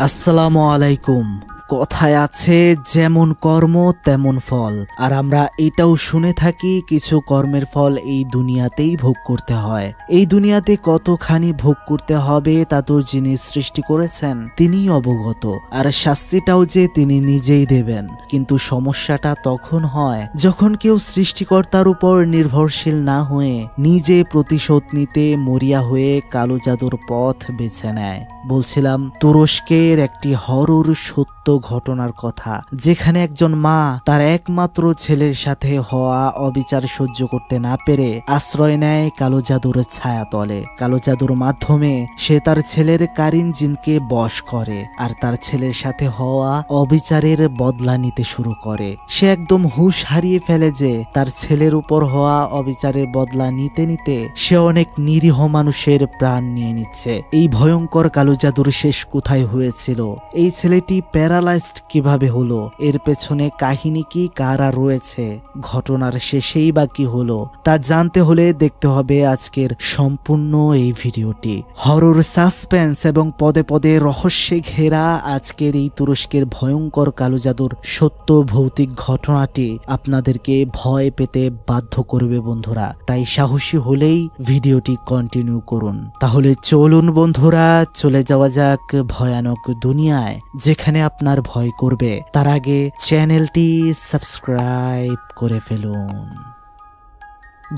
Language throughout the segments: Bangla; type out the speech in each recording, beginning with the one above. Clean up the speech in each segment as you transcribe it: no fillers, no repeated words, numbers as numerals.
আসসালামু আলাইকুম। কথায় আছে যেমন কর্ম তেমন ফল, আর আমরা এটাও শুনে থাকি কিছু কর্মের ফল এই দুনিয়াতেই ভোগ করতে হয়। এই দুনিয়াতে কতখানি ভোগ করতে হবে তা তো যিনি সৃষ্টি করেছেন তিনিই অবগত, আর শাস্তিটাও যে তিনি নিজেই দেবেন। কিন্তু সমস্যাটা তখন হয় যখন কেউ সৃষ্টিকর্তার উপর নির্ভরশীল না হয়ে নিজে প্রতিশোধ নিতে মরিয়া হয়ে কালো জাদুর পথ বেছে নেয়। বলছিলাম তুরস্কের একটি হরর সত্য ঘটনার কথা, যেখানে একজন মা তার একমাত্র ছেলের সাথে হওয়া অবিচার সহ্য করতে না পেরে আশ্রয় নেয় কালো জাদুর ছায়াতলে। কালো জাদুর মাধ্যমে সে তার ছেলের কারিন জিনকে বশ করে আর তার ছেলের সাথে হওয়া অবিচারের বদলা নিতে শুরু করে। সে একদম হুঁশ হারিয়ে ফেলে যে তার ছেলের উপর হওয়া অবিচারের বদলা নিতে নিতে সে অনেক নিরীহ মানুষের প্রাণ নিয়ে নিচ্ছে। এই ভয়ঙ্কর কালো জাদুর শেষ কোথায় হয়েছিল? এই ছেলেটি প্যারালাইজড কিভাবে হলো? এর পেছনে কাহিনী কি, কারা রয়েছে? ঘটনার শেষেই বা কি হলো তা জানতে হলে দেখতে হবে আজকের সম্পূর্ণ এই ভিডিওটি। হরর সাসপেন্স এবং পদে পদে রহস্যে ঘেরা আজকের এই তুরস্কের ভয়ঙ্কর কালো জাদুর সত্য ভৌতিক ঘটনাটি আপনাদেরকে ভয় পেতে বাধ্য করবে বন্ধুরা। তাই সাহসী হলেই ভিডিওটি কন্টিনিউ করুন। তাহলে চলুন বন্ধুরা, চলে যাওয়া যাক ভয়ানক দুনিয়ায় যেখানে আপনার ভয় করবে। তার আগে চ্যানেলটি সাবস্ক্রাইব করে ফেলুন।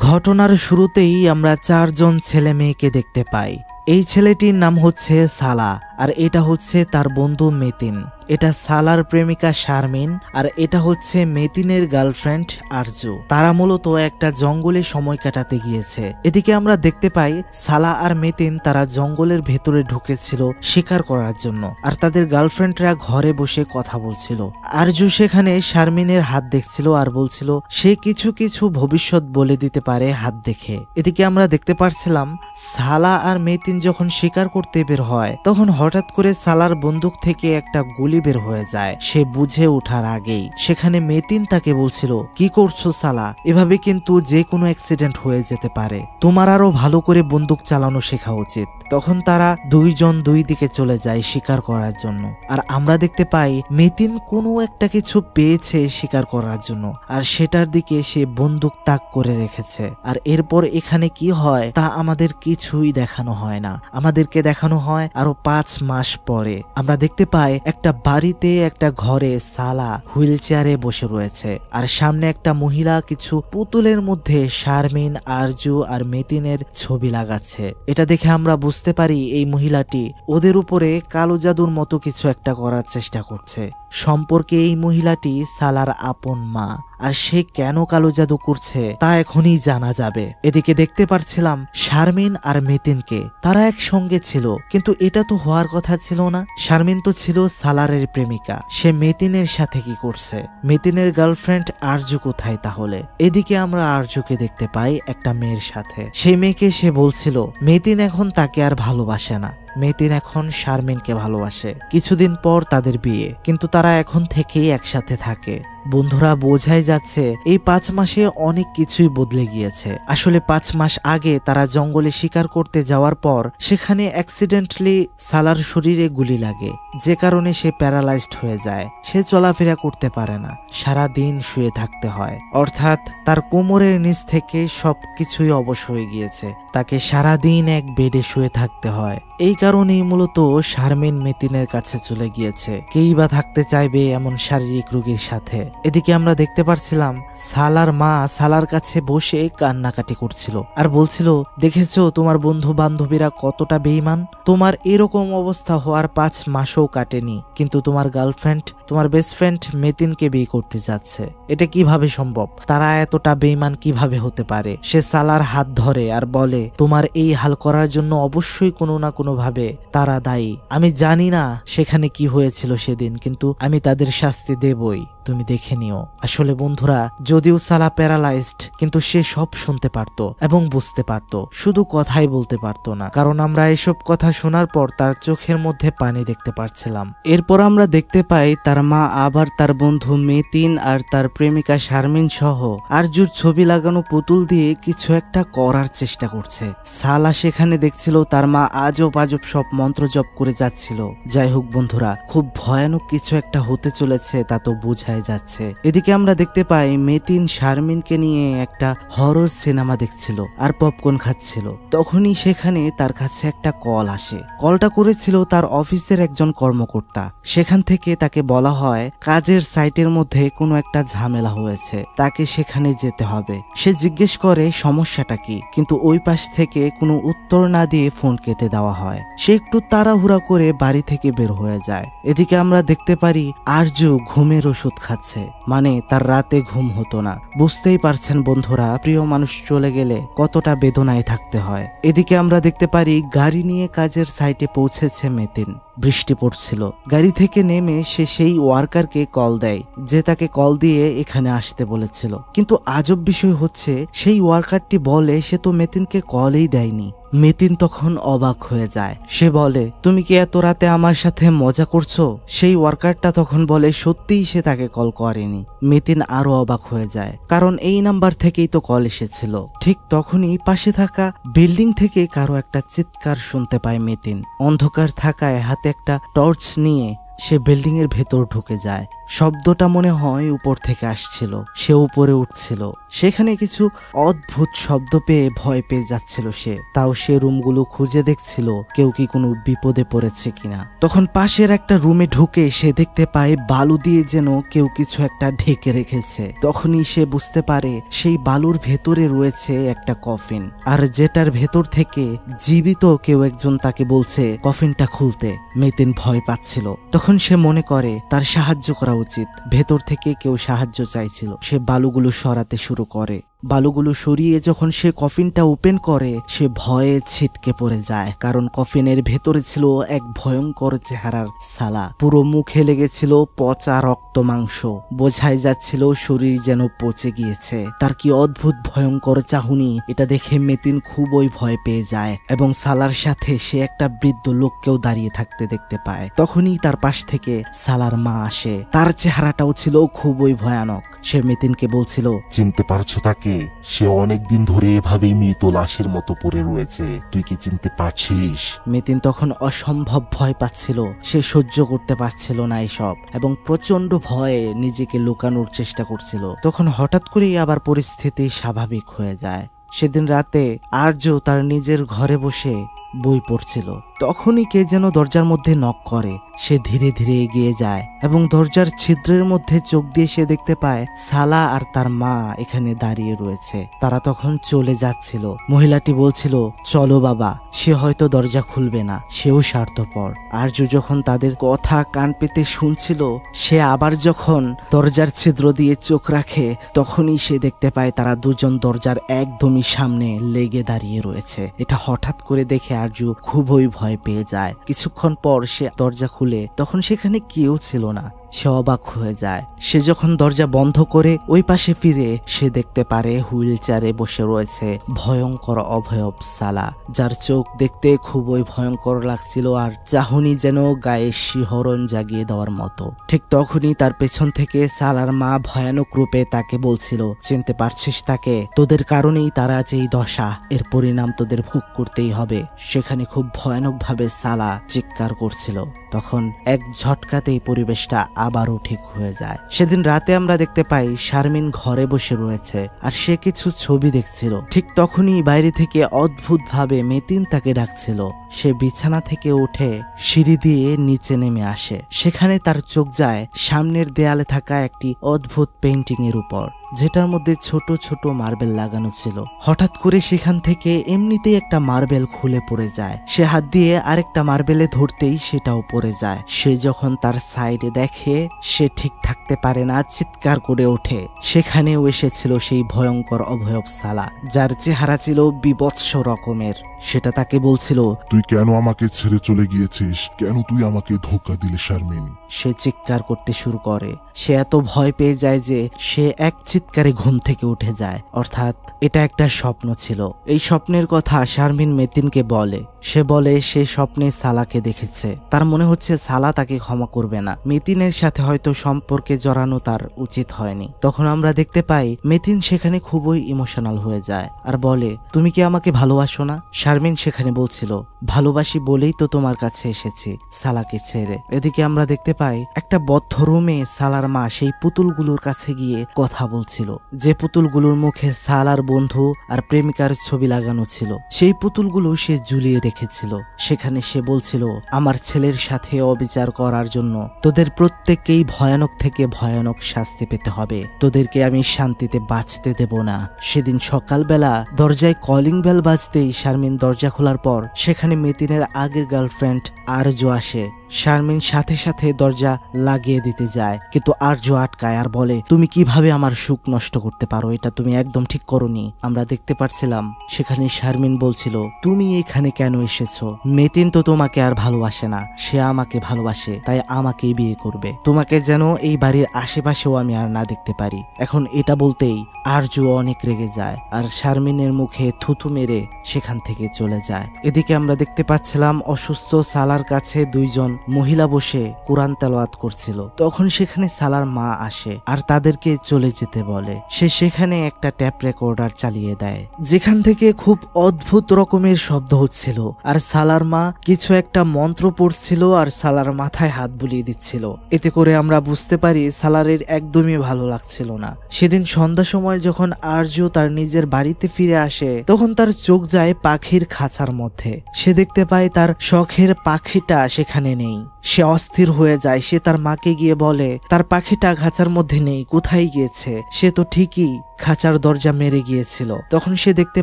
ঘটনার শুরুতেই আমরা চারজন ছেলে মেয়েকে দেখতে পাই। এই ছেলেটির নাম হচ্ছে সালা, আর এটা হচ্ছে তার বন্ধু মেতিন। এটা সালার প্রেমিকা শারমিন, আর এটা হচ্ছে মেতিনের গার্লফ্রেন্ড আরজু। তারা মূলত একটা জঙ্গলে সময় কাটাতে গিয়েছে। এদিকে আমরা দেখতে পাই সালা আর মেতিন তারা জঙ্গলের ভেতরে ঢুকেছিল শিকার করার জন্য, আর তাদের গার্লফ্রেন্ডরা ঘরে বসে কথা বলছিল। আরজু সেখানে শারমিনের হাত দেখছিল আর বলছিল সে কিছু কিছু ভবিষ্যৎ বলে দিতে পারে হাত দেখে। এদিকে আমরা দেখতে পারছিলাম সালা আর মেতিন যখন শিকার করতে বের হয় তখন হঠাৎ করে সালার বন্দুক থেকে একটা গুলি বের হয়ে যায়। সে বুঝে ওঠার আগেই সেখানে মেতিন তাকে বলছিল, কি করছো সালা? এভাবে কিন্তু যে কোনো অ্যাক্সিডেন্ট হয়ে যেতে পারে, তোমার আরো ভালো করে বন্দুক চালানো শেখা উচিত। তখন তারা দুইজন দুই দিকে চলে যায় শিকার করার জন্য, আর আমরা দেখতে পাই মেতিন কোনো একটা কিছু পেয়েছে শিকার করার জন্য, আর সেটার দিকে সে বন্দুক তাক করে রেখেছে। আর এরপর এখানে কি হয় তা আমাদের কিছুই দেখানো হয় না, আমাদেরকে দেখানো হয় আরো 5 মাস পরে। আমরা দেখতে পাই একটা বাড়িতে একটা ঘরে সালা হুইল চেয়ারে বসে রয়েছে, আর সামনে একটা মহিলা কিছু পুতুলের মধ্যে শারমিন, আরজু আর মেতিনের ছবি লাগাচ্ছে। এটা দেখে আমরা বুঝতে পারি এই মহিলাটি ওদের উপরে কালো জাদুর মতো কিছু একটা করার চেষ্টা করছে। সম্পর্কে এই মহিলাটি সালার আপন মা, আর সে কেন কালো জাদু করছে তা এখনই জানা যাবে। এদিকে দেখতে পারছিলাম শারমিন আর মেতিনকে, তারা একসঙ্গে ছিল, কিন্তু এটা তো হওয়ার কথা ছিল না। শারমিন তো ছিল সালারের প্রেমিকা, সে মেতিনের সাথে কি করছে? মেতিনের গার্লফ্রেন্ড আরজু কোথায় তাহলে? এদিকে আমরা আরজুকে দেখতে পাই একটা মেয়ের সাথে। সেই মেয়েকে সে বলছিল মেতিন এখন তাকে আর ভালোবাসে না, মেতিন এখন শারমিনকে ভালোবাসে। কিছুদিন পর তাদের বিয়ে, কিন্তু তারা এখন থেকেই একসাথে থাকে। বন্ধুরা, বোঝাই যাচ্ছে এই 5 মাসে অনেক কিছুই বদলে গিয়েছে। আসলে 5 মাস আগে তারা জঙ্গলে শিকার করতে যাওয়ার পর সেখানে অ্যাক্সিডেন্টলি সালার শরীরে গুলি লাগে, যে কারণে সে প্যারালাইজড হয়ে যায়। সে চলাফেরা করতে পারে না, সারা দিন শুয়ে থাকতে হয়, অর্থাৎ তার কোমরের নিচ থেকে সবকিছুই অবশ হয়ে গিয়েছে। তাকে সারা দিন এক বেডে শুয়ে থাকতে হয়। এই কারণেই মূলত শারমিন মেতিনের কাছে চলে গিয়েছে। কেই বা থাকতে চাইবে এমন শারীরিক রোগীর সাথে? এদিকে আমরা দেখতে পারছিলাম সালার মা সালার কাছে বসে কান্নাকাটি করছিল আর বলছিল, দেখেছো তোমার বন্ধু বান্ধবীরা কতটা বেঈমান? তোমার এরকম অবস্থা হওয়ার 5 মাসও কাটেনি, কিন্তু তোমার গার্লফ্রেন্ড, তোমার বেস্ট ফ্রেন্ড মেতিনকে বিয়ে করতে যাচ্ছে। এটা কিভাবে সম্ভব? তারা এতটা বেঈমান কিভাবে হতে পারে? সে সালার হাত ধরে আর বলে, তোমার এই হাল করার জন্য অবশ্যই কোনো না কোনো ভাবে তারা দায়ী। আমি জানি না সেখানে কি হয়েছিল সেদিন, কিন্তু আমি তাদের শাস্তি দেবই। তুমি দেখে নিও। আসলে বন্ধুরা, যদিও সালা প্যারালাইজড, কিন্তু সে সব শুনতে পারতো এবং বুঝতে পারতো, শুধু কথাই বলতে পারতো না। কারণ আমরা এসব কথা শোনার পর তার চোখের মধ্যে পানি দেখতে পারছিলাম। এরপর আমরা দেখতে পাই তার মা আবার তার বন্ধু মেতিন আর তার প্রেমিকা শারমিন সহ আরজুর ছবি লাগানো পুতুল দিয়ে কিছু একটা করার চেষ্টা করছে। সালা সেখানে দেখছিল তার মা আজব আজব সব মন্ত্র জপ করে যাচ্ছিল। যাই হোক বন্ধুরা, খুব ভয়ানক কিছু একটা হতে চলেছে তা তো বোঝাই যাচ্ছে। এদিকে আমরা দেখতে পাই মেতিন শারমিনকে নিয়ে একটা হরর সিনেমা দেখছিল আর পপকর্ন খাচ্ছিল। তখনই সেখানে তার কাছে একটা কল আসে। কলটা করেছিল তার অফিসের একজন কর্মকর্তা। সেখান থেকে তাকে বলা হয় কাজের সাইটের মধ্যে কোনো একটা ঝামেলা হয়েছে, তাকে সেখানে যেতে হবে। সে জিজ্ঞেস করে সমস্যাটা কি, কিন্তু ওই পাশ থেকে কোনো উত্তর না দিয়ে ফোন কেটে দেওয়া হয়। সে একটু তাড়াহুড়া করে বাড়ি থেকে বের হয়ে যায়। এদিকে আমরা দেখতে পারি আরজু ঘুমের ওষুধ খাচ্ছে, মানে তার রাতে ঘুম হতো না। বুঝতেই পারছেন বন্ধুরা, প্রিয় মানুষ চলে গেলে কতটা বেদনায় থাকতে হয়। এদিকে আমরা দেখতে পারি গাড়ি নিয়ে কাজের সাইটে পৌঁছেছে মেতিন। বৃষ্টি পড়ছিল। গাড়ি থেকে নেমে সে সেই ওয়ার্কারকে কল দেয় যে তাকে কল দিয়ে এখানে আসতে বলেছিল। কিন্তু আজব বিষয় হচ্ছে, সেই ওয়ার্কারটি বলে সে তো মেতিনকে কলই দেয়নি। মেতিন তখন অবাক হয়ে যায়। সে বলে, তুমি কি এত রাতে আমার সাথে মজা করছো? সেই ওয়ার্কারটা তখন বলে সত্যিই সে তাকে কল করেনি। মেতিন আরো অবাক হয়ে যায়, কারণ এই নাম্বার থেকেই তো কল এসেছিল। ঠিক তখনই পাশে থাকা বিল্ডিং থেকে কারো একটা চিৎকার শুনতে পায় মেতিন। অন্ধকার থাকায় হাতে একটা টর্চ নিয়ে সে বিল্ডিং এর ভেতর ঢুকে যায়। শব্দটা মনে হয় উপর থেকে আসছিল। সে উপরে উঠছিল। সেখানে কিছু অদ্ভুত শব্দ পেয়ে ভয় পেয়ে যাচ্ছিল সে। তাও সে রুমগুলো খুঁজে দেখছিল কেউ কি কোনো বিপদে পড়েছে কিনা। তখন পাশের একটা রুমে ঢুকে সে দেখতে পায় বালু দিয়ে যেন কেউ কিছু একটা ঢেকে রেখেছে। তখনই সে বুঝতে পারে সেই বালুর ভেতরে রয়েছে একটা কফিন, আর যেটার ভেতর থেকে জীবিত কেউ একজন তাকে বলছে কফিনটা খুলতে। মেতিন ভয় পাচ্ছিল। তখন সে মনে করে তার সাহায্য করা উচিত। ভেতর থেকে কেউ সাহায্য চাইছিল। সে বালুগুলো সরাতে শুরু করে। বালুগুলো সরিয়ে যখন সে কফিনটা ওপেন করে, সে ভয়ে ছিটকে পড়ে যায়। কারণ কফিনের ভেতরে ছিল এক ভয়ঙ্কর চেহারার সালা। পুরো মুখে লেগেছিল পচা রক্ত মাংস। বোঝাই যাচ্ছিল শরীর যেন পচে গিয়েছে। তার কি অদ্ভুত ভয়ঙ্কর চাহনি, এটা দেখে মেতিন খুবই ভয় পেয়ে যায় এবং সালার সাথে সে একটা বৃদ্ধ লোককেও দাঁড়িয়ে থাকতে দেখতে পায়। তখনই তার পাশ থেকে সালার মা আসে। তার চেহারাটাও ছিল খুবই ভয়ানক। সে মেতিনকে বলছিল, চিনতে পারছো তাকে? সে অনেকদিন ধরে এভাবেই মৃত লাশের মতো পড়ে রয়েছে, তুই কি চিনতে পারছিস? মেতিন তখন অসম্ভব ভয় পাচ্ছিল। সে সহ্য করতে পারছিল না এসব এবং প্রচন্ড ভয়ে নিজেকে লুকানোর চেষ্টা করছিল। তখন হঠাৎ করেই আবার পরিস্থিতি স্বাভাবিক হয়ে যায়। সেদিন রাতে আর্য তার নিজের ঘরে বসে বই পড়ছিল। তখনই কে যেন দরজার মধ্যে নক করে। সে ধীরে ধীরে এগিয়ে যায় এবং দরজার ছিদ্রের মধ্যে চোখ দিয়ে সে দেখতে পায় সালা আর তার মা এখানে দাঁড়িয়ে রয়েছে। তারা তখন চলে যাচ্ছিল। মহিলাটি বলছিল, চলো বাবা। সে হয়তো দরজা খুলবে না, সেও স্বার্থপর। আর্য যখন তাদের কথা কান পেতে শুনছিল, সে আবার যখন দরজার ছিদ্র দিয়ে চোখ রাখে, তখনই সে দেখতে পায় তারা দুজন দরজার একদমই সামনে লেগে দাঁড়িয়ে রয়েছে। এটা হঠাৎ করে দেখে আর্য খুবই ভয় পেয়ে যায়। কিছুক্ষণ পর সে দরজা খুলে, তখন সেখানে কেউ ছিল না। সে অবাক হয়ে যায়। সে যখন দরজা বন্ধ করে ওই পাশে ফিরে, সে দেখতে পারে হুইল চেয়ারে বসে রয়েছে ভয়ঙ্কর অভয়ব সালা, যার চোখ দেখতে খুবই ভয়ঙ্কর লাগছিল আর চাহনি যেন গায়ে শিহরণ জাগিয়ে দেওয়ার মতো। ঠিক তখনই তার পেছন থেকে সালার মা ভয়ানক রূপে তাকে বলছিল, চিনতে পারছিস তাকে? তোদের কারণেই তারা যে এই দশা, এর পরিণাম তোদের ভোগ করতেই হবে। সেখানে খুব ভয়ানক ভাবে সালা চিৎকার করছিল। তখন এক ঝটকাতেই পরিবেশটা আবারও ঠিক হয়ে যায়। সেদিন রাতে আমরা দেখতে পাই শারমিন ঘরে বসে রয়েছে আর সে কিছু ছবি দেখছিল। ঠিক তখনই বাইরে থেকে অদ্ভুত ভাবে মেতিন তাকে ডাকছিল। সে বিছানা থেকে উঠে সিঁড়ি দিয়ে নিচে নেমে আসে। সেখানে তার চোখ যায় সামনের দেয়ালে থাকা একটি অদ্ভুত পেইন্টিং এর উপর, যেটার মধ্যে ছোট ছোট মার্বেল লাগানো ছিল। হঠাৎ করে সেখান থেকে এমনিতেই একটা মার্বেল খুলে পড়ে যায়। সে হাত দিয়ে আরেকটা মার্বেলে ধরতেই সেটাও পড়ে যায়। সে যখন তার সাইডে দেখে, সে ঠিক থাকতে পারে না, চিৎকার করে ওঠে। সেখানেও এসেছিল সেই ভয়ঙ্কর অভয়ব সালা, যার চেহারা ছিল বিভৎস রকমের। সেটা তাকে বলছিল, তুই তুই কেন আমাকে ছেড়ে চলে গিয়েছিস? কেন তুই আমাকে ধোঁকা দিলি শারমিন? সে চিৎকার করতে শুরু করে। সে এত ভয় পেয়ে যায় যে সে এক চিৎকারে ঘুম থেকে উঠে যায়, অর্থাৎ এটা একটা স্বপ্ন ছিল। এই স্বপ্নের কথা শারমিন মেতিনকে বলে। সে বলে সে স্বপ্নে সালাকে দেখেছে, তার মনে হচ্ছে সালা তাকে ক্ষমা করবে না। মেতিনের সাথে হয়তো সম্পর্কে জড়ানো তার উচিত হয়নি। তখন আমরা দেখতে পাই মেতিন সেখানে খুবই ইমোশনাল হয়ে যায় আর বলে, তুমি কি আমাকে ভালোবাসো না? শারমিন সেখানে বলছিল, ভালোবাসি বলেই তো তোমার কাছে এসেছি সালাকে ছেড়ে। এদিকে আমরা দেখতে পাই একটা বদ্ধ রুমে সালার মা সেই পুতুলগুলোর কাছে গিয়ে কথা বলছিল, যে পুতুলগুলোর মুখে সালার বন্ধু আর প্রেমিকার ছবি লাগানো ছিল। সেই পুতুলগুলো সে ঝুলিয়ে রেখেছিল। সেখানে সে বলছিল, আমার ছেলের সাথে অবিচার করার জন্য তোদের প্রত্যেককেই ভয়ানক থেকে ভয়ানক শাস্তি পেতে হবে। তোদেরকে আমি শান্তিতে বাঁচতে দেব না। সেদিন সকালবেলা দরজায় কলিং বেল বাজতেই শারমিন দরজা খোলার পর সেখানে মেতিনের আগের গার্লফ্রেন্ড আরজু আসে। শারমিন সাথে সাথে দরজা লাগিয়ে দিতে যায়, কিন্তু আরজু আটকায় আর বলে, তুমি কিভাবে আমার সুখ নষ্ট করতে পারো? এটা তুমি একদম ঠিক করোনি। আমরা দেখতে পাচ্ছিলাম সেখানে শারমিন বলছিল, তুমি এখানে কেন এসেছো? মেতিন তো তোমাকে আর ভালোবাসে না, সে আমাকে ভালোবাসে, তাই আমাকেই বিয়ে করবে। তোমাকে যেন এই বাড়ির আশেপাশেও আমি আর না দেখতে পারি। এখন এটা বলতেই আরজু অনেক রেগে যায় আর শারমিনের মুখে থুথু মেরে সেখান থেকে চলে যায়। এদিকে আমরা দেখতে পাচ্ছিলাম অসুস্থ সালার কাছে দুইজন মহিলা বসে কোরআন তেলাওয়াত করছিল। তখন সেখানে সালার মা আসে আর তাদেরকে চলে যেতে বলে। সে সেখানে একটা ট্যাপ রেকর্ডার চালিয়ে দেয়, যেখান থেকে খুব অদ্ভুত রকমের শব্দ হচ্ছিল আর সালার মা কিছু একটা মন্ত্র পড়ছিল আর সালার মাথায় হাত বুলিয়ে দিচ্ছিল। এতে করে আমরা বুঝতে পারি সালারের একদমই ভালো লাগছিল না। সেদিন সন্ধ্যা সময় যখন আরজু তার নিজের বাড়িতে ফিরে আসে তখন তার চোখ যায় পাখির খাঁচার মধ্যে। সে দেখতে পায় তার শখের পাখিটা সেখানে নেই। সে অস্থির হয়ে যায়। সে তার মাকে গিয়ে বলে, তার পাখিটা খাঁচার মধ্যে নেই, কোথায় গিয়েছে? সে তো ঠিকই খাঁচার দরজা মেরে গিয়েছিল। তখন সে দেখতে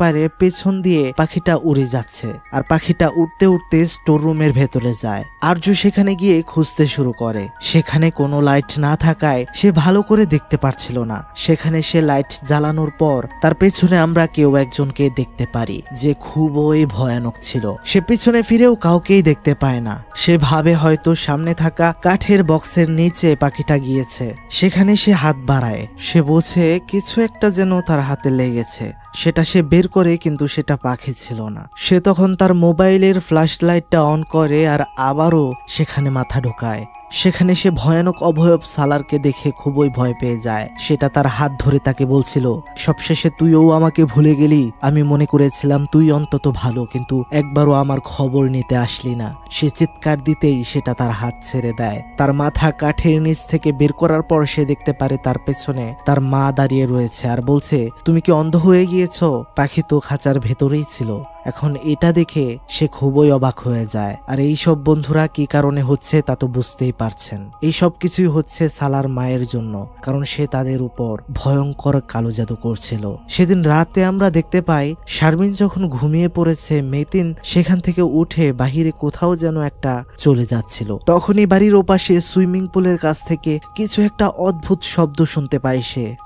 পারে পেছন দিয়ে পাখিটা উড়ে যাচ্ছে আর পাখিটা উঠতে উঠতে স্টোর রুমের ভেতরে যায়। আরজু সেখানে গিয়ে খুঁজতে শুরু করে। সেখানে কোনো লাইট না থাকায় সে ভালো করে দেখতে পারছিল না। সেখানে সে লাইট জ্বালানোর পর তার পেছনে আমরা কেউ একজনকে দেখতে পারি যে খুবই ভয়ানক ছিল। সে পিছনে ফিরেও কাউকেই দেখতে পায় না। সে ভাবে হয়তো সামনে থাকা কাঠের বক্সের নিচে পাখিটা গিয়েছে। সেখানে সে হাত বাড়ায়। সে বোঝে কিছু একটা যেন তার হাতে লেগেছে। সেটা সে বের করে, কিন্তু সেটা পাখি ছিল না। সে তখন তার মোবাইলের ফ্ল্যাশ লাইটটা অন করে আর আবারও সেখানে মাথা ঢোকায়। সেখানে সে ভয়ানক অবয়ব সালারকে দেখে খুবই ভয় পেয়ে যায়। সেটা তার হাত ধরে তাকে বলছিল, সবশেষে তুইও আমাকে ভুলে গেলি। আমি মনে করেছিলাম তুই অন্তত ভালো, কিন্তু একবারও আমার খবর নিতে আসলি না। সে চিৎকার দিতেই সেটা তার হাত ছেড়ে দেয়। তার মাথা কাঠের নিচ থেকে বের করার পর সে দেখতে পারে তার পেছনে তার মা দাঁড়িয়ে রয়েছে আর বলছে, তুমি কি অন্ধ হয়ে গিয়েছো? পাখি তো খাঁচার ভেতরেই ছিল। এখন এটা দেখে সে খুবই অবাক হয়ে যায়। আর এই সব বন্ধুরা কি কারণে হচ্ছে তা তো বুঝতেই পারছেন। এই সব কিছুই হচ্ছে সালার মায়ের জন্য, কারণ সে তাদের উপর ভয়ঙ্কর কালো জাদু করছিল। সেদিন রাতে আমরা দেখতে পাই শারমিন যখন ঘুমিয়ে পড়েছে, মেতিন সেখান থেকে উঠে বাহিরে কোথাও যেন একটা চলে যাচ্ছিল। তখনই বাড়ির ওপাশে সুইমিং পুলের কাছ থেকে কিছু একটা অদ্ভুত শব্দ শুনতে পায়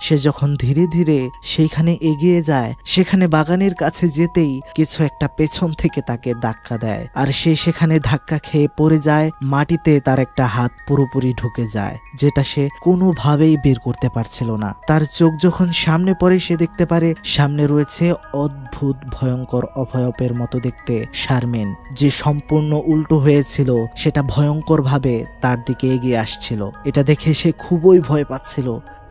সে যখন ধীরে ধীরে সেইখানে এগিয়ে যায়, সেখানে বাগানের কাছে যেতেই কিছু একটা পেছন থেকে তাকে ধাক্কা দেয় আর সে সেখানে ধাক্কা খেয়ে পড়ে যায় মাটিতে। তার একটা হাত পুরোপুরি ঢুকে যায়, যেটা সে কোনোভাবেই বের করতে পারছিল না। তার চোখ যখন সামনে পড়ে সে দেখতে পারে সামনে রয়েছে অদ্ভুত ভয়ঙ্কর অভয়পের মতো দেখতে শারমিন, যে সম্পূর্ণ উল্টো হয়েছিল। সেটা ভয়ঙ্কর ভাবে তার দিকে এগিয়ে আসছিল। এটা দেখে সে খুবই ভয় পাচ্ছিল।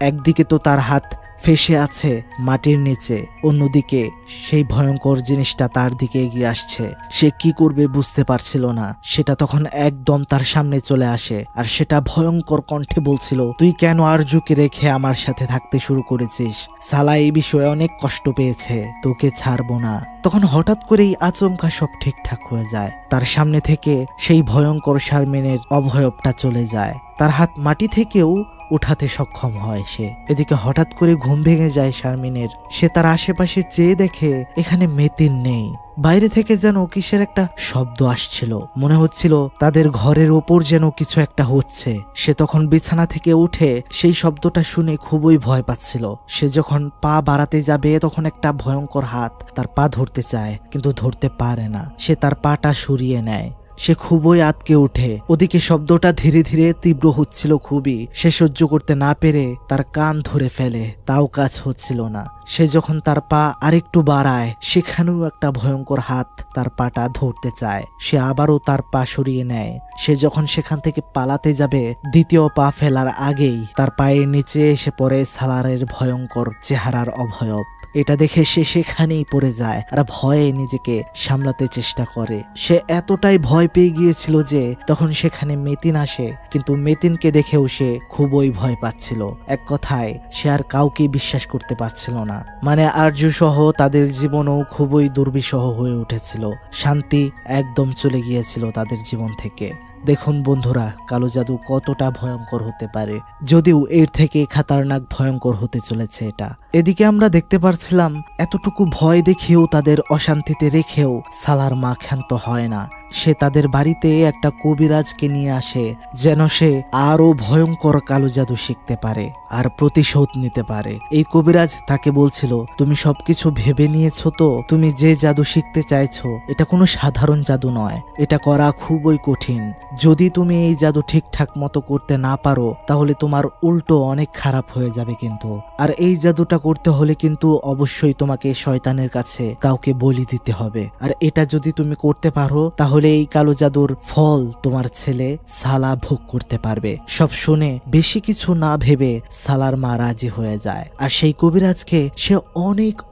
একদিকে তো তার হাত ফেসে আছে মাটির নিচে, অন্যদিকে সেই ভয়ঙ্কর জিনিসটা তার দিকে এগিয়ে আসছে। সে কি করবে বুঝতে পারছিল না। সেটা তখন একদম তার সামনে চলে আসে আর সেটা ভয়ঙ্কর কণ্ঠে বলছিল, তুই কেন আরজুকে রেখে আমার সাথে থাকতে শুরু করেছিস? সালা এই বিষয়ে অনেক কষ্ট পেয়েছে, তোকে ছাড়বো না। তখন হঠাৎ করেই আচমকা সব ঠিকঠাক হয়ে যায়। তার সামনে থেকে সেই ভয়ঙ্কর শারমিনের অভয়বটা চলে যায়। তার হাত মাটি থেকেও উঠাতে সক্ষম হয় সে। এদিকে হঠাৎ করে ঘুম ভেঙে যায় শারমিনের। সে তার আশেপাশে চেয়ে দেখে এখানে মেতিন নেই। বাইরে থেকে যেন কিসের একটা শব্দ আসছিল, মনে হচ্ছিল তাদের ঘরের ওপর যেন কিছু একটা হচ্ছে। সে তখন বিছানা থেকে উঠে সেই শব্দটা শুনে খুবই ভয় পাচ্ছিল। সে যখন পা বাড়াতে যাবে তখন একটা ভয়ঙ্কর হাত তার পা ধরতে চায়, কিন্তু ধরতে পারে না। সে তার পাটা সরিয়ে নেয়। সে খুবই আতকে ওঠে। ওদিকে শব্দটা ধীরে ধীরে তীব্র হচ্ছিল খুবই। সে সহ্য করতে না পেরে তার কান ধরে ফেলে, তাও কাজ হচ্ছিল না। সে যখন তার পা আরেকটু বাড়ায় সেখানেও একটা ভয়ঙ্কর হাত তার পাটা ধরতে চায়। সে আবারও তার পা সরিয়ে নেয়। সে যখন সেখান থেকে পালাতে যাবে দ্বিতীয় পা ফেলার আগেই তার পায়ের নিচে এসে পড়ে সালারের ভয়ঙ্কর চেহারার অবয়ব। এটা দেখে সে সেখানেই পড়ে যায় আর ভয়ে নিজেকে সামলাতে চেষ্টা করে। সে এতটাই ভয় পেয়ে গিয়েছিল যে তখন সেখানে মেতিন আসে, কিন্তু মেতিনকে দেখেও সে খুবই ভয় পাচ্ছিল। এক কথায় সে আর কাউকে বিশ্বাস করতে পারছিল না। মানে আরজু সহ তাদের জীবনও খুবই দুর্বিষহ হয়ে উঠেছিল। শান্তি একদম চলে গিয়েছিল তাদের জীবন থেকে। দেখুন বন্ধুরা, কালো জাদু কতটা ভয়ঙ্কর হতে পারে, যদিও এর থেকে খাতারনাক ভয়ঙ্কর হতে চলেছে এটা। এদিকে আমরা দেখতে পারছিলাম এতটুকু ভয় দেখিয়েও তাদের অশান্তিতে রেখেও সালার মা ক্ষান্ত হয় না। সে তাদের বাড়িতে একটা কবিরাজকে নিয়ে আসে যেন সে আরো ভয়ঙ্কর কালো জাদু শিখতে পারে আর প্রতিশোধ নিতে পারে। এই কবিরাজ তাকে বলছিল, তুমি সবকিছু ভেবে নিয়েছো তো? তুমি যে জাদু শিখতে চাইছো এটা কোনো সাধারণ জাদু নয়, এটা করা খুবই কঠিন। যদি তুমি এই জাদু ঠিকঠাক মতো করতে না পারো তাহলে তোমার উল্টো অনেক খারাপ হয়ে যাবে কিন্তু। আর এই জাদুটা করতে হলে কিন্তু অবশ্যই তোমাকে শয়তানের কাছে কাউকে বলি দিতে হবে। আর এটা যদি তুমি করতে পারো তাহলে এই কালো জাদুর ফল তোমার ছেলে সালা ভোগ করতে পারবে। সব শুনে বেশি কিছু না ভেবে সালার মা রাজি হয়ে যায়। আর সেই কবিরাজকে সে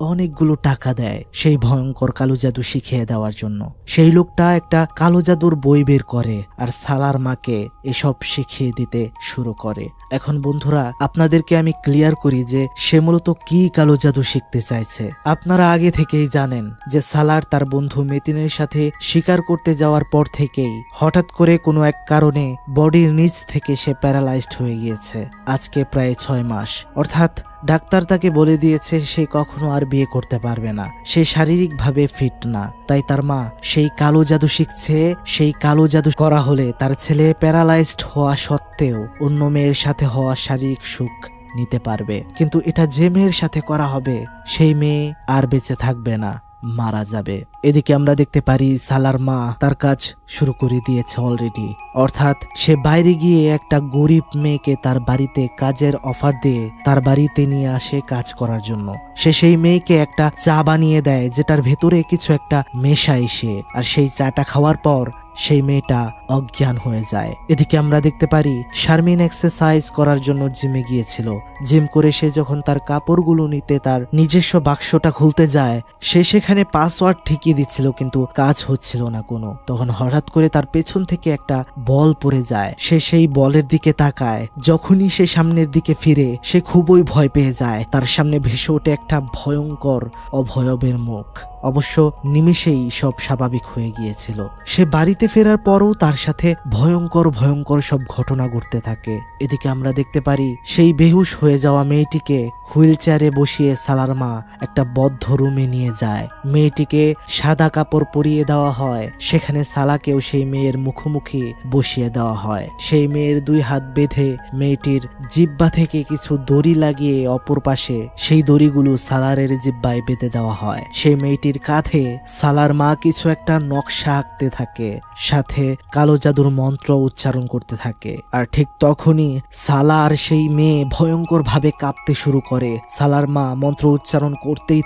অনেকগুলো টাকা দেয় সেই ভয়ঙ্কর কালো জাদু শিখিয়ে দেওয়ার জন্য। সেই লোকটা একটা কালো জাদুর বই বের করে আর সালার মাকে এসব শিখিয়ে দিতে শুরু করে। এখন বন্ধুরা, আপনাদেরকে আমি ক্লিয়ার করি যে সে মূলত কি কালো জাদু শিখতে চাইছে। আপনারা আগে থেকেই জানেন যে সালার তার বন্ধু মেতিনের সাথে শিকার করতে যাওয়ার পর থেকেই হঠাৎ করে কোনো এক কারণে বডির নিচ থেকে সে প্যারালাইজড হয়ে গিয়েছে। আজকে প্রায় 6 মাস। অর্থাৎ ডাক্তার তাকে বলে দিয়েছে সে কখনো আর বিয়ে করতে পারবে না, সে শারীরিকভাবে ফিট না। তাই তার মা সেই কালো জাদু শিখছে। সেই কালো জাদু করা হলে তার ছেলে প্যারালাইজড হওয়া সত্ত্বেও অন্য মেয়ের সাথে হওয়া শারীরিক সুখ নিতে পারবে। কিন্তু এটা যে মেয়ের সাথে করা হবে সেই মেয়ে আর বেঁচে থাকবে না, মারা যাবে। এদিকে আমরা দেখতে পারি সালার মা তার কাজ শুরু করে দিয়েছে অলরেডি। অর্থাৎ সে বাইরে গিয়ে একটা গরিব মেয়েকে তার বাড়িতে কাজের অফার দিয়ে তার বাড়িতে নিয়ে আসে কাজ করার জন্য। সে সেই মেয়েকে একটা চা বানিয়ে দেয় যেটার ভেতরে কিছু একটা মেশায় সে। আর সেই চাটা খাওয়ার পর সেই মেয়েটা অজ্ঞান হয়ে যায়। এদিকে আমরা দেখতে পারি শারমিন এক্সারসাইজ করার জন্য জিমে গিয়েছিল। জিম করে সে যখন তার কাপড়গুলো নিতে তার নিজস্ব বাক্সটা খুলতে যায়, সে সেখানে পাসওয়ার্ড ঠিকিয়ে দিচ্ছিল কিন্তু কাজ হচ্ছিল না কোনো। তখন হঠাৎ করে তার পেছন থেকে একটা বল পড়ে যায়। সে সেই বলের দিকে তাকায়। যখনই সে সামনের দিকে ফিরে সে খুবই ভয় পেয়ে যায়। তার সামনে ভেসে ওঠে একটা ভয়ঙ্কর অভয়বের মুখ। অবশ্য নিমেষেই সব স্বাভাবিক হয়ে গিয়েছিল। সে বাড়িতে ফেরার পরও তার সাথে ভয়ঙ্কর সব ঘটনা ঘটতে থাকে। এদিকে আমরা দেখতে পারি সেই বেহুশ হয়ে যাওয়া মেয়েটিকে হুইল চেয়ারে বসিয়ে সালার মা একটা বদ্ধ রুমে নিয়ে যায়। মেয়েটিকে সাদা কাপড় পরিয়ে দেওয়া হয়। সেখানে সালাকেও সেই মেয়ের মুখোমুখি বসিয়ে দেওয়া হয়। সেই মেয়ের 2 হাত বেঁধে মেয়েটির জিব্বা থেকে কিছু দড়ি লাগিয়ে অপর পাশে সেই দড়িগুলো সালারের জিব্বায় বেঁধে দেওয়া হয়। সেই মেয়েটির কাঁধে সালার মা কিছু একটা নকশা আঁকতে থাকে, সাথে কালো জাদুর মন্ত্র উচ্চারণ করতে থাকে। আর ঠিক তখনই সালা আর সেই মেয়ে ভয়ঙ্কর ভাবে কাঁপতে শুরু করে। সালার মা মন্ত্র উচ্চারণ করতেই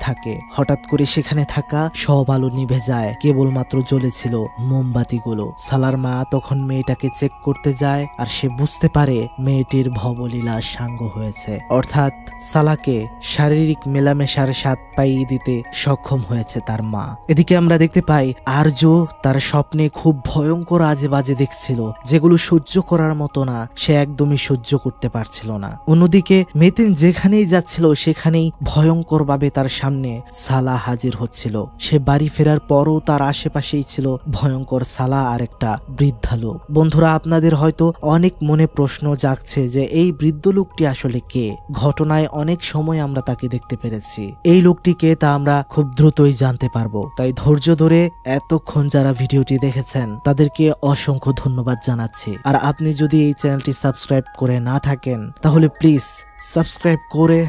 থাকে। হঠাৎ করে সেখানে থাকা সব আলো নিভে যায়, কেবলমাত্র জ্বলেছিল মোমবাতিগুলো। সালার মা তখন মেয়েটাকে চেক করতে যায় আর সে বুঝতে পারে মেয়েটির ভবলীলা সাঙ্গ হয়েছে। অর্থাৎ সালাকে শারীরিক মেলামেশার স্বাদ পাইয়ে দিতে সক্ষম হয়েছে তার মা। এদিকে আমরা দেখতে পাই আর্য তার স্বপ্নে খুব ভয়ঙ্কর আজে বাজে দেখছিল, যেগুলো সহ্য করার মতো না, সে একদমই সহ্য করতে পারছিল না। অন্যদিকে মেতিন যেখানেই যাচ্ছিল সেখানেই ভয়ঙ্কর ভাবে তার সামনে সালা হাজির হচ্ছিল। সে বাড়ি ফেরার পরও তার আশেপাশেই ছিল ভয়ঙ্কর সালা আর একটা বৃদ্ধা লোক। বন্ধুরা, আপনাদের হয়তো অনেক মনে প্রশ্ন জাগছে যে এই বৃদ্ধ লোকটি আসলে কে। ঘটনায় অনেক সময় আমরা তাকে দেখতে পেরেছি। এই লোকটিকে তা আমরা খুব দ্রুতই জানতে পারবো। তাই ধৈর্য ধরে এতক্ষণ যারা ভিডিওটি দেখেছেন তাদেরকে অসংখ্য ধন্যবাদ জানাচ্ছি। আর আপনি যদি এই চ্যানেলটি সাবস্ক্রাইব করে না থাকেন তাহলে প্লিজ সাবস্ক্রাইব করে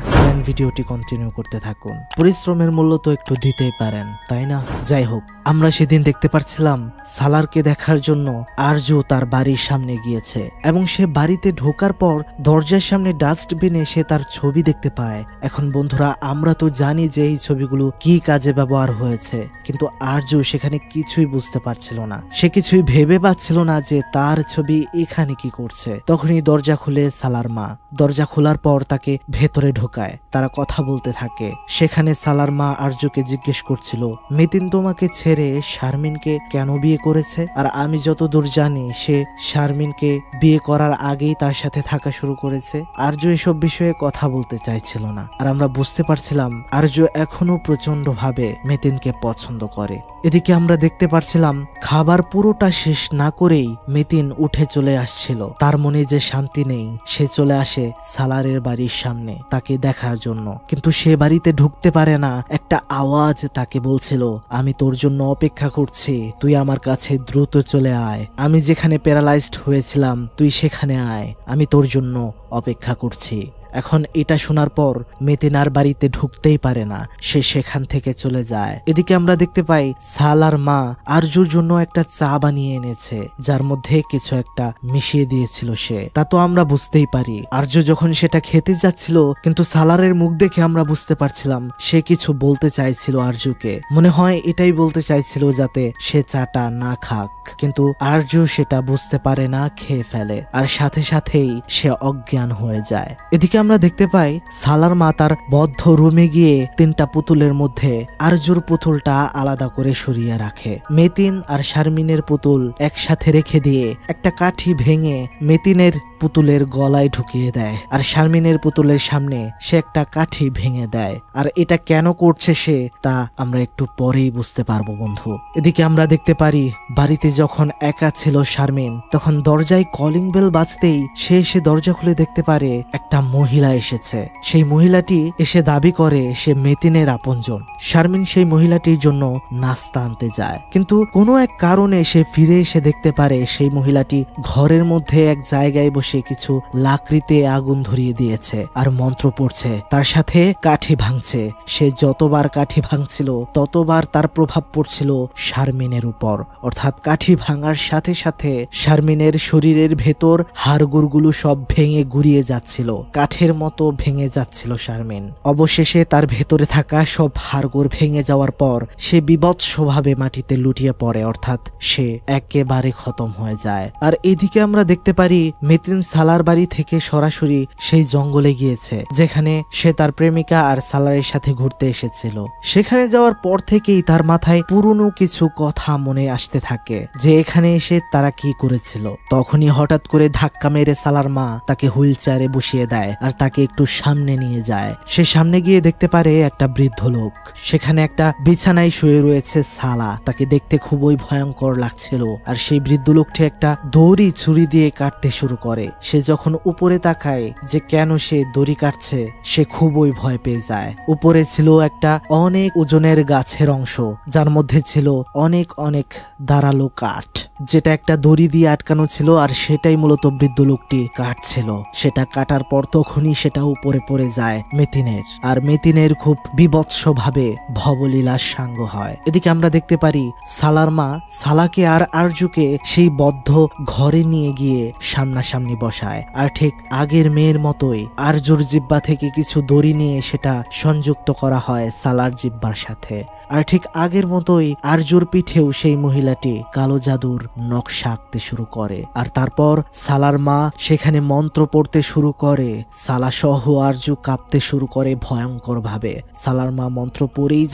ভিডিওটি কন্টিনিউ করতে থাকুন। পরিশ্রমের মূল্য তো একটু দিতেই পারেন, তাই না? যাই হোক, আমরা সেদিন দেখতে পাচ্ছিলাম সালারকে দেখার জন্য আর্য তার বাড়ির সামনে গিয়েছে এবং সে বাড়িতে ঢোকার পর দরজার সামনে ডাস্টবিনে সে তার ছবি দেখতে পায়। এখন বন্ধুরা, আমরা তো জানি যে এই ছবিগুলো কি কাজে ব্যবহার হয়েছে, কিন্তু আর্য সেখানে কিছুই বুঝতে পারছিল না। সে কিছুই ভেবে পাচ্ছিল না যে তার ছবি এখানে কি করছে। তখনই দরজা খুলে সালার মা। দরজা খোলার পর তাকে ভেতরে ঢোকায়। তারা কথা বলতে থাকে। সেখানে সালার মা আর্যকে জিজ্ঞেস করছিল, মেতিন তোমাকে ছেড়ে শারমিনকে কেন বিয়ে করেছে? আর আমি যতদূর জানি সে শারমিনকে বিয়ে করার আগেই তার সাথে থাকা শুরু করেছে। আর্য এসব বিষয়ে কথা বলতে চাইছিল না। আর আমরা বুঝতে পারছিলাম আর্য এখনো প্রচন্ড ভাবে মেতিনকে পছন্দ করে। এদিকে আমরা দেখতে পারছিলাম খাবার পুরোটা শেষ না করেই মেতিন উঠে চলে আসছিল। তার মনে যে শান্তি নেই, সে চলে আসে সালারের বাড়ির সামনে তাকে দেখার জন্য। কিন্তু সে বাড়িতে ঢুকতে পারে না। একটা আওয়াজ তাকে বলছিল, আমি তোর জন্য অপেক্ষা করছি, তুই আমার কাছে দ্রুত চলে আয়। আমি যেখানে প্যারালাইজড হয়েছিলাম তুই সেখানে আয়, আমি তোর জন্য অপেক্ষা করছি। এখন এটা শোনার পর মেতিন আর বাড়িতে ঢুকতেই পারে না, সে সেখান থেকে চলে যায়। এদিকে আমরা দেখতে পাই সালার মা আরজুর জন্য একটা চা বানিয়ে এনেছে, যার মধ্যে কিছু একটা মিশিয়ে দিয়েছিল সে। তা তো আমরা বুঝতেই পারি। আরজ যখন সেটা খেতে যাচ্ছিল, কিন্তু সালারের মুখ দেখে আমরা বুঝতে পারছিলাম সে কিছু বলতে চাইছিল আরজুকে। মনে হয় এটাই বলতে চাইছিল যাতে সে চাটা না খাক, কিন্তু আরজ সেটা বুঝতে পারে না, খেয়ে ফেলে। আর সাথে সাথেই সে অজ্ঞান হয়ে যায়। এদিকে আমরা দেখতে পাই সালার মা তার বদ্ধ রুমে গিয়ে 3টা পুতুলের মধ্যে আরজুর পুতুলটা আলাদা করে সরিয়ে রাখে। মেতিন আর শারমিনের পুতুল একসাথে রেখে দিয়ে একটা কাঠি ভেঙে মেতিনের পুতুলের গলায় ঢুকিয়ে দেয়, আর শারমিনের পুতুলের সামনে সে একটা কাঠি ভেঙে দেয়। আর এটা কেন করছে সে, তা আমরা একটু পরেই বুঝতে পারবো বন্ধু। এদিকে আমরা দেখতে পারি বাড়িতে যখন একা ছিল শারমিন, তখন দরজায় কলিং বেল বাজতেই সে এসে দরজা খুলে দেখতে পারে একটা মহিলা এসেছে। সেই মহিলাটি এসে দাবি করে সে মেতিনের আপনজন। শারমিন সেই মহিলাটির জন্য নাস্তা আনতে যায়, কিন্তু কোনো এক কারণে সে ফিরে এসে দেখতে পারে সেই মহিলাটি ঘরের মধ্যে এক জায়গায় বসে কিছু লাকড়িতে আগুন ধরিয়ে দিয়েছে আর মন্ত্র পড়ছে, তার সাথে কাঠি ভাঙছে। সে যতবার কাঠি ভাঙছিল ততবার তার প্রভাব পড়ছিল শারমিনের উপর, অর্থাৎ কাঠি ভাঙার সাথে সাথে শারমিনের শরীরের ভেতর হাড়গোড়গুলো সব ভেঙে গুড়িয়ে যাচ্ছিল, কাঠের মতো ভেঙে যাচ্ছিল শারমিন। অবশেষে তার ভেতরে থাকা সব হাড়গোড় ভেঙে যাওয়ার পর সে বিভৎসভাবে মাটিতে লুটিয়ে পড়ে, অর্থাৎ সে একেবারে খতম হয়ে যায়। আর এদিকে আমরা দেখতে পারি মেতিন সালার বাড়ি থেকে সরাসরি সেই জঙ্গলে গিয়েছে, যেখানে সে তার প্রেমিকা আর সালারের সাথে ঘুরতে এসেছিল। সেখানে যাওয়ার পর থেকেই তার মাথায় পুরনো কিছু কথা মনে আসতে থাকে, যে এখানে এসে তারা কি করেছিল। তখনই হঠাৎ করে ধাক্কা মেরে সালার মা তাকে হুইল চেয়ারে বসিয়ে দেয় আর তাকে একটু সামনে নিয়ে যায়। সে সামনে গিয়ে দেখতে পারে একটা বৃদ্ধ লোক, সেখানে একটা বিছানায় শুয়ে রয়েছে সালা। তাকে দেখতে খুবই ভয়ঙ্কর লাগছিল। আর সেই বৃদ্ধ লোকটি একটা দড়ি ছুরি দিয়ে কাটতে শুরু করে। সে যখন উপরে তাকায় যে কেন সে দড়ি কাটছে, সে খুবই ভয় পেয়ে যায়। উপরে ছিল একটা অনেক ওজনের গাছের অংশ, যার মধ্যে ছিল অনেক অনেক ধারালো কাঠ, যেটা একটা দড়ি দিয়ে আটকানো ছিল, আর সেটাই মূলত বৃদ্ধ লোকটি কাটছিল। সেটা কাটার পর তখনই সেটা উপরে পড়ে যায় মেতিনের, আর মেতিনের খুব বিভৎসভাবে ভবলীলার সাঙ্গ হয়। এদিকে আমরা দেখতে পারি সালার মা সালাকে আর আরজুকে সেই বদ্ধ ঘরে নিয়ে গিয়ে সামনাসামনি বসায়, আর ঠিক আগের মেয়ের মতোই আরজুর জিব্বা থেকে কিছু দড়ি নিয়ে সেটা সংযুক্ত করা হয় সালার জিব্বার সাথে। আর ঠিক আগের মতোই আরজুর পিঠেও সেই মহিলাটি কালো জাদুর নকশা আঁকতে শুরু করে। আর তারপর সালার মা সেখানে মন্ত্র পড়তে শুরু করে। সালা সহ আরজু কাঁপতে শুরু করে ভয়ঙ্কর ভাবে। সালার মা মন্ত্র পড়েই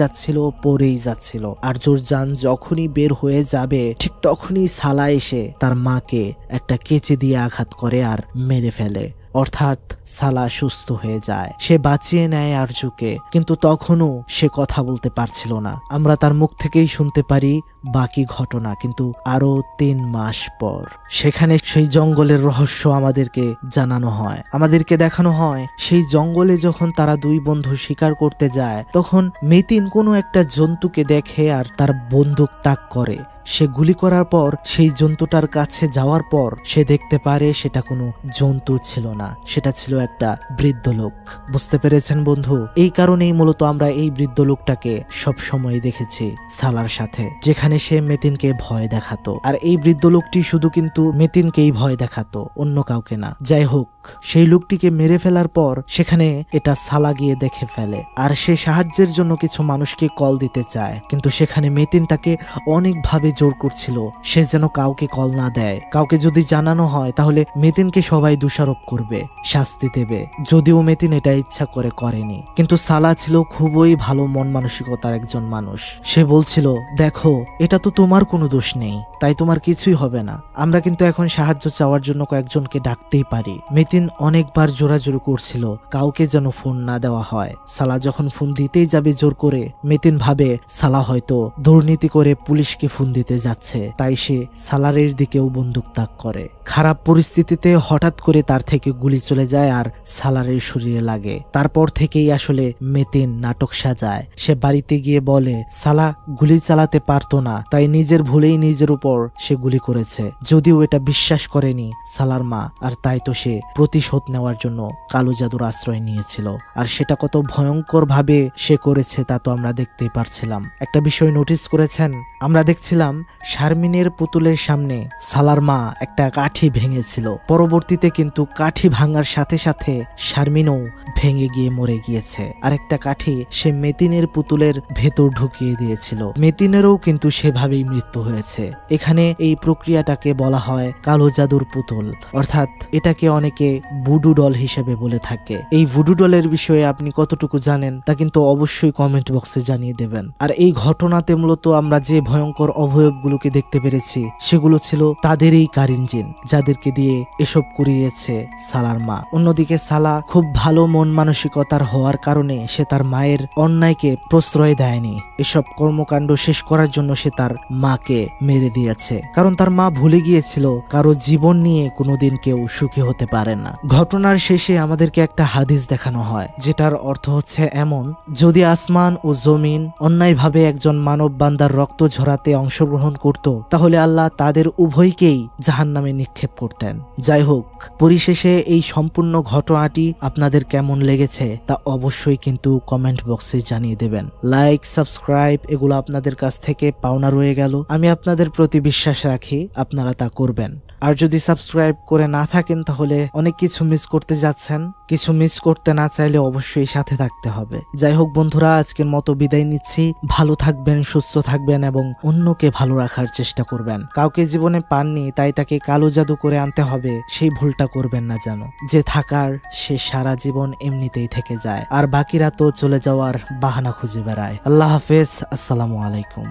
যাচ্ছিল। আরজুর জান যখনই বের হয়ে যাবে ঠিক তখনই সালা এসে তার মাকে একটা কেচি দিয়ে আঘাত করে আর মেরে ফেলে। অর্থাৎ সালা সুস্থ হয়ে যায়, সে বাঁচিয়ে নেয় আরজুকে, কিন্তু তখনও সে কথা বলতে পারছিল না। আমরা তার মুখ থেকেই শুনতে পারি বাকি ঘটনা। কিন্তু আরো 3 মাস পর সেখানে সেই জঙ্গলের রহস্য আমাদেরকে জানানো হয়, আমাদেরকে দেখানো হয় সেই জঙ্গলে যখন তারা 2 বন্ধু শিকার করতে যায় তখন মেতিন কোনো একটা জন্তুকে দেখে আর তার বন্দুক তাক করে। সে গুলি করার পর সেই জন্তুটার কাছে যাওয়ার পর সে দেখতে পারে সেটা কোনো জন্তু ছিল না, সেটা ছিল একটা বৃদ্ধ লোক। বুঝতে পেরেছেন বন্ধু? এই কারণেই মূলত আমরা এই বৃদ্ধ লোকটাকে সব সময় দেখেছি সালার সাথে, যেখানে সে মেতিনকে ভয় দেখাতো। আর এই বৃদ্ধ লোকটি শুধু কিন্তু মেতিনকেই ভয় দেখাতো, অন্য কাউকে না। যাই হোক, সেই লোকটিকে মেরে ফেলার পর সেখানে এটা সালা গিয়ে দেখে ফেলে আর সে সাহায্যের জন্য কিছু মানুষকে কল দিতে চায়, কিন্তু সেখানে মেতিন তাকে অনেকভাবে জোর করছিল সে যেন কাউকে কল না দেয়। কাউকে যদি জানানো হয় তাহলে মেতিনকে সবাই দোষারোপ করবে, শাস্তি দেবে, যদিও মেতিন এটা ইচ্ছা করে করেনি। কিন্তু সালা ছিল খুবই ভালো মন মানসিকতার একজন মানুষ। সে বলছিল, দেখো এটা তো তোমার কোনো দোষ নেই, তাই তোমার কিছুই হবে না। আমরা কিন্তু এখন সাহায্য চাওয়ার জন্য কয়েকজনকে ডাকতেই পারি। মেতিন অনেকবার জোরাজোরি করছিল কাউকে যেন ফোন না দেওয়া হয়। সালা যখন ফোন দিতেই যাবে জোর করে, মেতিন ভাবে সালা হয়তো দুর্নীতি করে পুলিশকে ফোন দিতে যাচ্ছে, তাই সে সালারের দিকেও বন্দুক তাক করে। খারাপ পরিস্থিতিতে হঠাৎ করে তার থেকে গুলি চলে যায় আর সালারের শরীরে লাগে। তারপর থেকেই আসলে মেতিন নাটক সাজায়। সে বাড়িতে গিয়ে বলে সালা গুলি চালাতে পারতো না, তাই নিজের ভুলেই নিজের উপর সে গুলি করেছে, যদিও এটা বিশ্বাস করেনি সালার মা। আর তাই তো সে প্রতিশোধ নেওয়ার জন্য কালো জাদুর আশ্রয় নিয়েছিল। আর সেটা কত ভয়ঙ্কর ভাবে সে করেছে তা তো আমরা দেখতেই পারছিলাম। একটা বিষয় নোটিস করেছেন? আমরা দেখছিলাম শারমিনের পুতুলের সামনে সালার মা একটা কাঠি ভেঙেছিল, পরবর্তীতে কিন্তু কাঠি ভাঙার সাথে সাথে শারমিনও ভেঙে গিয়ে মরে গিয়েছে। আর একটা কাঠি সে মেতিনের পুতুলের ভেতর ঢুকিয়ে দিয়েছিল, মেতিনেরও কিন্তু সেভাবেই মৃত্যু হয়েছে। এখানে এই প্রক্রিয়াটাকে বলা হয় কালো জাদুর পুতুল, অর্থাৎ এটাকে অনেকে ভুডু ডল হিসেবে বলে থাকে। এই ভুডু ডলের বিষয়ে আপনি কতটুকু জানেন তা কিন্তু অবশ্যই কমেন্ট বক্সে জানিয়ে দেবেন। আর এই ঘটনাতে মূলত আমরা যে ভয়ঙ্কর অবয়বগুলোকে দেখতে পেরেছি সেগুলো ছিল তাদেরই কারিন জিন, যাদেরকে দিয়ে এসব করিয়েছে সালার মা। অন্যদিকে সালা খুব ভালো মন মানসিকতার হওয়ার কারণে সে তার মায়ের অন্যায়কে প্রশ্রয় দেয়নি। এসব কর্মকাণ্ড শেষ করার জন্য সে তার মাকে মেরে দিয়েছে, কারণ তার মা ভুলে গিয়েছিল কারো জীবন নিয়ে কোনোদিন কেউ সুখী হতে পারে না। ঘটনার শেষে আমাদেরকে একটা হাদিস দেখানো হয়, যেটার অর্থ হচ্ছে এমন: যদি আসমান ও জমিন অন্যায়ভাবে একজন মানব বান্দার রক্ত ঝরাতে অংশগ্রহণ করত তাহলে আল্লাহ তাদের উভয়কেই জাহান্নামে নিক্ষেপ করতেন। যাই হোক, পরিশেষে এই সম্পূর্ণ ঘটনাটি আপনাদের কেমন লেগেছে তা অবশ্যই কিন্তু কমেন্ট বক্সে জানিয়ে দেবেন। লাইক, সাবস্ক্রাইব এগুলো আপনাদের কাছ থেকে পাওনা রয়ে গেল। আমি আপনাদের প্রতি বিশ্বাস রাখি আপনারা তা করবেন। আর যদি সাবস্ক্রাইব করে না থাকেন তাহলে অনেক কিছু মিস করতে যাচ্ছেন। কিছু মিস করতে না চাইলে অবশ্যই সাথে থাকতে হবে। যাই হোক বন্ধুরা, আজকের মতো বিদায় নিচ্ছি। ভালো থাকবেন, সুস্থ থাকবেন এবং অন্যকে ভালো রাখার চেষ্টা করবেন। কাউকে জীবনে পাননি তাই তাকে কালো জাদু করে আনতে হবে, সেই ভুলটা করবেন না যেন। যে থাকার সে সারা জীবন এমনিতেই থেকে যায়, আর বাকিরা তো চলে যাওয়ার বাহানা খুঁজে বেড়ায়। আল্লাহ হাফেজ, আসসালামু আলাইকুম।